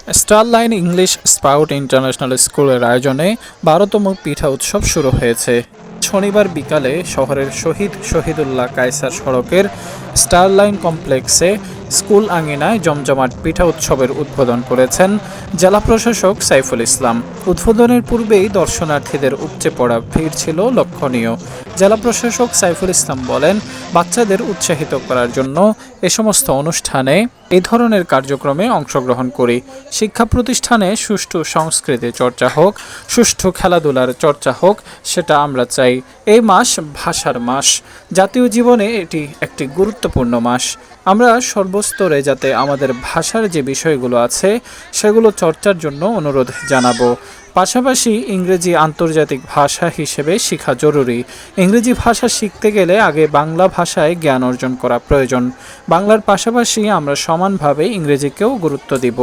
Starline English spout International স্কুলের আয়োজনে ১২তম পিঠা উৎসব শুরু হয়েছে। শনিবার বিকালে শহরের শহীদ শহীদুল্লাহ কায়সার সড়কের স্টারলাইন কমপ্লেক্সে স্কুল আঙিনায় জমজমাট পিঠা উৎসবের উদ্বোধন করেছেন জেলা প্রশাসক সাইফুল ইসলাম। উদ্বোধনের পূর্বেই দর্শনার্থীদের উপচে পড়া ভিড় ছিল লক্ষণীয়। জেলা প্রশাসক সাইফুল ইসলাম বলেন, বাচ্চাদের উৎসাহিত করার জন্য এ সমস্ত অনুষ্ঠানে এই ধরনের কার্যক্রমে অংশগ্রহণ করি। শিক্ষা প্রতিষ্ঠানে সুষ্ঠু সংস্কৃতি চর্চা হোক, সুষ্ঠু খেলাধুলার চর্চা হোক, সেটা আমরা চাই। এই মাস ভাষার মাস। জাতীয় জীবনে এটি একটি গুরুত্বপূর্ণ মাস। আমরা সর্বস্তরে যাতে আমাদের ভাষার যে বিষয়গুলো আছে সেগুলো চর্চার জন্য অনুরোধ জানাবো। পাশাপাশি ইংরেজি আন্তর্জাতিক ভাষা হিসেবে শেখা জরুরি। ইংরেজি ভাষা শিখতে গেলে আগে বাংলা ভাষায় জ্ঞান অর্জন করা প্রয়োজন। বাংলার পাশাপাশি আমরা সমানভাবে ইংরেজিকেও গুরুত্ব দিব।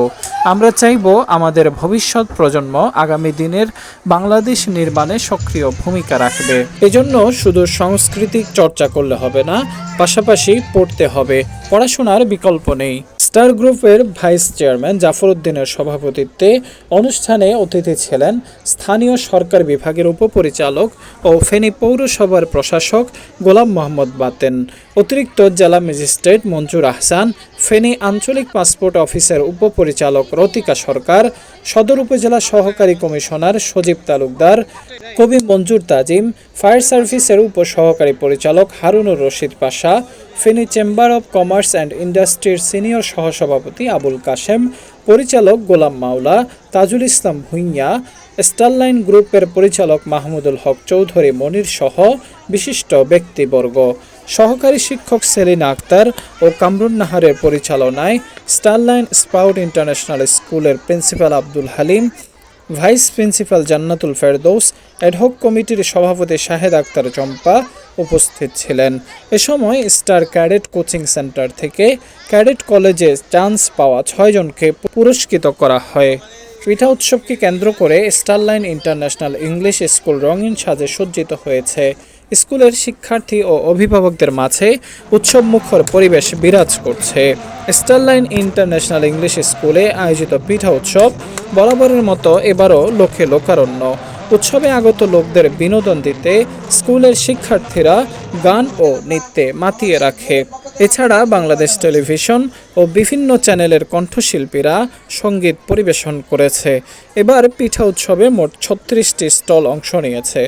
আমরা চাইব আমাদের ভবিষ্যৎ প্রজন্ম আগামী দিনের বাংলাদেশ নির্মাণে সক্রিয় ভূমিকা রাখবে। এজন্য শুধু সাংস্কৃতিক চর্চা করলে হবে না, পাশাপাশি পড়তে হবে। পড়াশোনার বিকল্প নেই। স্টার গ্রুপের ভাইস চেয়ারম্যান জাফর উদ্দিনের সভাপতিত্বে অনুষ্ঠানে অতিথি ছিলেন স্থানীয় সরকার বিভাগের উপপরিচালক ও ফেনী পৌরসভার প্রশাসক গোলাম মোহাম্মদ বাতেন, অতিরিক্ত জেলা ম্যাজিস্ট্রেট মঞ্জুর আহসান, ফেনী আঞ্চলিক পাসপোর্ট অফিসের উপপরিচালক রতিকা সরকার, সদর উপজেলা সহকারী কমিশনার সজীব তালুকদার, কবি মঞ্জুর তাজিম, ফায়ার সার্ভিসের উপসহকারী পরিচালক Harunur Rashid Pasha, Feni chamber of commerce and ইন্ডাস্ট্রির সিনিয়র সহসভাপতি আবুল কাশেম, পরিচালক গোলাম মাওলা, তাজুল ইসলাম ভুঁইয়া, স্টারলাইন গ্রুপের পরিচালক মাহমুদুল হক চৌধুরী মনির সহ বিশিষ্ট ব্যক্তিবর্গ। সহকারী শিক্ষক সেলিনা আক্তার ও কামরুন নাহারের পরিচালনায় স্টারলাইন স্পাউট ইন্টারন্যাশনাল স্কুলের principal Abdul Halim, vice principal Jannatul Ferdous, ad hoc কমিটির সভাপতি শাহেদ আক্তার চম্পা উপস্থিত ছিলেন। এ সময় স্টার ক্যাডেট কোচিং সেন্টার থেকে ক্যাডেট কলেজে চান্স পাওয়া ৬ জনকে পুরস্কৃত করা হয়। পিঠা উৎসবকে কেন্দ্র করে স্টারলাইন ইন্টারন্যাশনাল ইংলিশ স্কুল রঙিন সাজে সজ্জিত হয়েছে। স্কুলের শিক্ষার্থী ও অভিভাবকদের মাঝে উৎসবমুখর পরিবেশ বিরাজ করছে। স্টারলাইন ইন্টারন্যাশনাল ইংলিশ স্কুলে আয়োজিত পিঠা উৎসব বরাবরের মতো এবারও লোকে লোকারণ্য। উৎসবে আগত লোকদের বিনোদন দিতে স্কুলের শিক্ষার্থীরা গান ও নৃত্যে মাতিয়ে রাখে। এছাড়া বাংলাদেশ টেলিভিশন ও বিভিন্ন চ্যানেলের কণ্ঠশিল্পীরা সঙ্গীত পরিবেশন করেছে। এবার পিঠা উৎসবে মোট ৩৬টি স্টল অংশ নিয়েছে।